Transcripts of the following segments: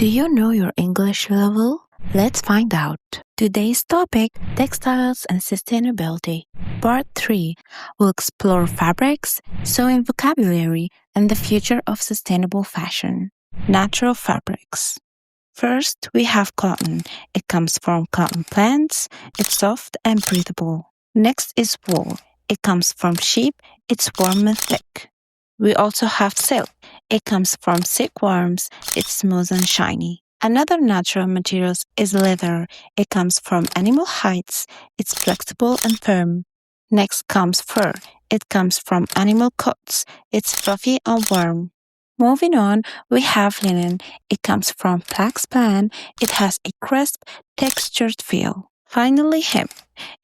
Do you know your English level? Let's find out. Today's topic, Textiles and Sustainability. Part 3 will explore fabrics, sewing vocabulary, and the future of sustainable fashion. Natural fabrics. First, we have cotton. It comes from cotton plants. It's soft and breathable. Next is wool. It comes from sheep. It's warm and thick. We also have silk. It comes from silkworms. It's smooth and shiny. Another natural material is leather. It comes from animal hides. It's flexible and firm. Next comes fur. It comes from animal coats. It's fluffy and warm. Moving on, we have linen. It comes from flax plant. It has a crisp, textured feel. Finally, hemp.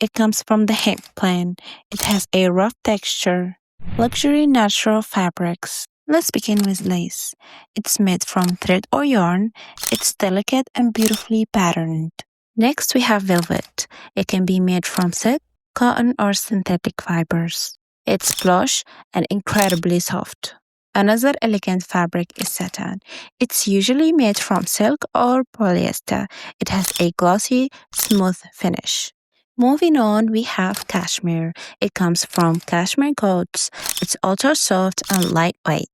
It comes from the hemp plant. It has a rough texture. Luxury natural fabrics. Let's begin with lace. It's made from thread or yarn. It's delicate and beautifully patterned. Next, we have velvet. It can be made from silk, cotton, or synthetic fibers. It's plush and incredibly soft. Another elegant fabric is satin. It's usually made from silk or polyester. It has a glossy, smooth finish. Moving on, we have cashmere. It comes from cashmere goats. It's ultra soft and lightweight.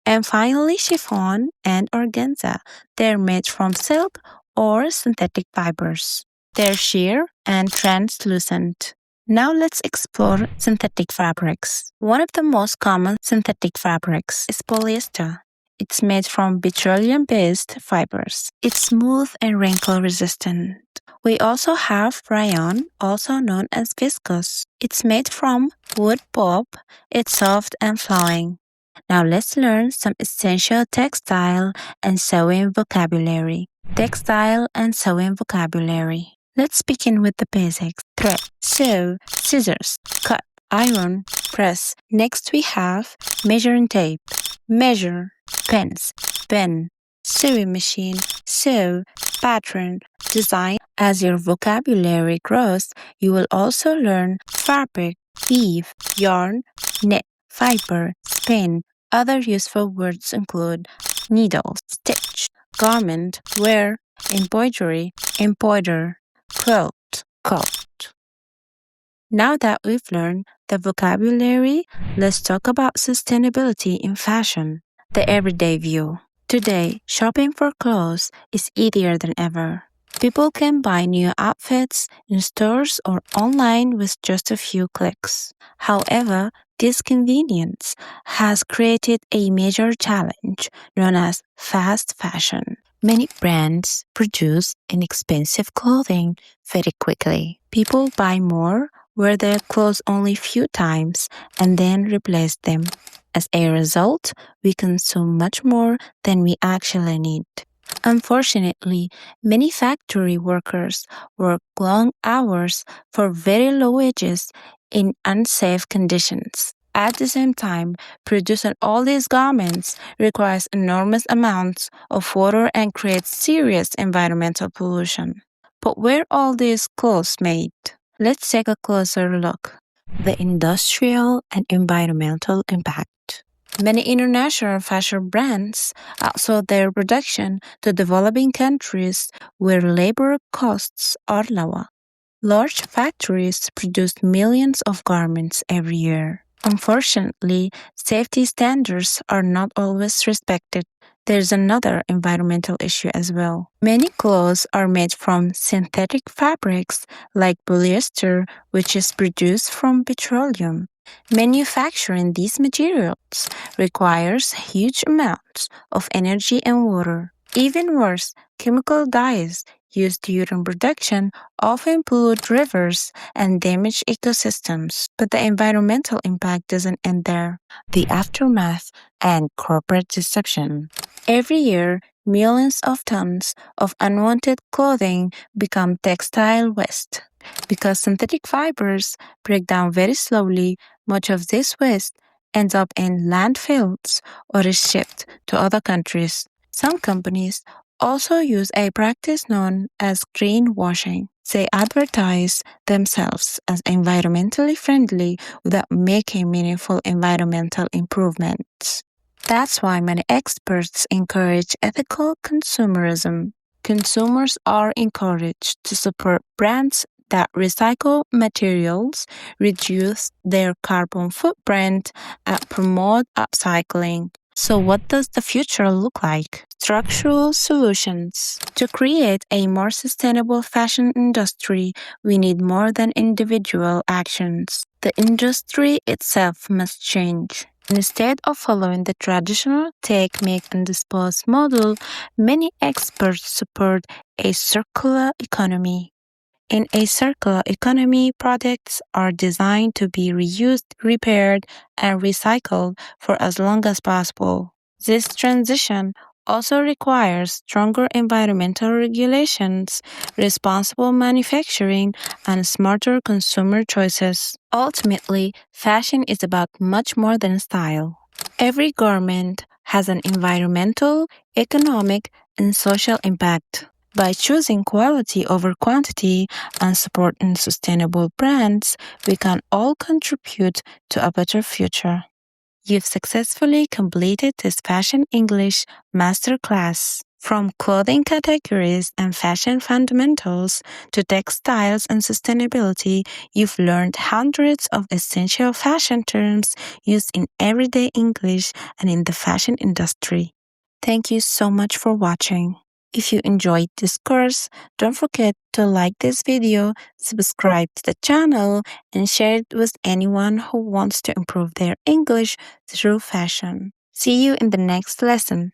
And finally, chiffon and organza. They're made from silk or synthetic fibers. They're sheer and translucent. Now let's explore synthetic fabrics. One of the most common synthetic fabrics is polyester. It's made from petroleum-based fibers. It's smooth and wrinkle-resistant. We also have rayon, also known as viscose. It's made from wood pulp. It's soft and flowing. Now let's learn some essential textile and sewing vocabulary. Textile and sewing vocabulary. Let's begin with the basics. Thread, sew, scissors, cut, iron, press. Next we have measuring tape, measure, pens, pen, sewing machine, sew, pattern, design. As your vocabulary grows, you will also learn fabric, weave, yarn, knit, fiber, spin. Other useful words include needle, stitch, garment, wear, embroidery, embroider, quilt, cut. Now that we've learned the vocabulary, let's talk about sustainability in fashion. The everyday view. Today, shopping for clothes is easier than ever. People can buy new outfits in stores or online with just a few clicks. However, this convenience has created a major challenge known as fast fashion. Many brands produce inexpensive clothing very quickly. People buy more, wear their clothes only a few times, and then replace them. As a result, we consume much more than we actually need. Unfortunately, many factory workers work long hours for very low wages in unsafe conditions. At the same time, producing all these garments requires enormous amounts of water and creates serious environmental pollution. But where are all these clothes made? Let's take a closer look. The industrial and environmental impact. Many international fashion brands outsource their production to developing countries where labor costs are lower. Large factories produce millions of garments every year. Unfortunately, safety standards are not always respected. There's another environmental issue as well. Many clothes are made from synthetic fabrics like polyester, which is produced from petroleum. Manufacturing these materials requires huge amounts of energy and water. Even worse, chemical dyes used during production often pollute rivers and damage ecosystems. But the environmental impact doesn't end there. The aftermath and corporate deception. Every year, millions of tons of unwanted clothing become textile waste. Because synthetic fibers break down very slowly, much of this waste ends up in landfills or is shipped to other countries. Some companies also use a practice known as greenwashing. They advertise themselves as environmentally friendly without making meaningful environmental improvements. That's why many experts encourage ethical consumerism. Consumers are encouraged to support brands that recycle materials, reduce their carbon footprint, and promote upcycling. So, what does the future look like? Structural solutions. To create a more sustainable fashion industry, we need more than individual actions. The industry itself must change. Instead of following the traditional take, make, and dispose model, many experts support a circular economy. In a circular economy, products are designed to be reused, repaired, and recycled for as long as possible. This transition also requires stronger environmental regulations, responsible manufacturing, and smarter consumer choices. Ultimately, fashion is about much more than style. Every garment has an environmental, economic, and social impact. By choosing quality over quantity and supporting sustainable brands, we can all contribute to a better future. You've successfully completed this Fashion English Masterclass. From clothing categories and fashion fundamentals to textiles and sustainability, you've learned hundreds of essential fashion terms used in everyday English and in the fashion industry. Thank you so much for watching. If you enjoyed this course, don't forget to like this video, subscribe to the channel, and share it with anyone who wants to improve their English through fashion. See you in the next lesson.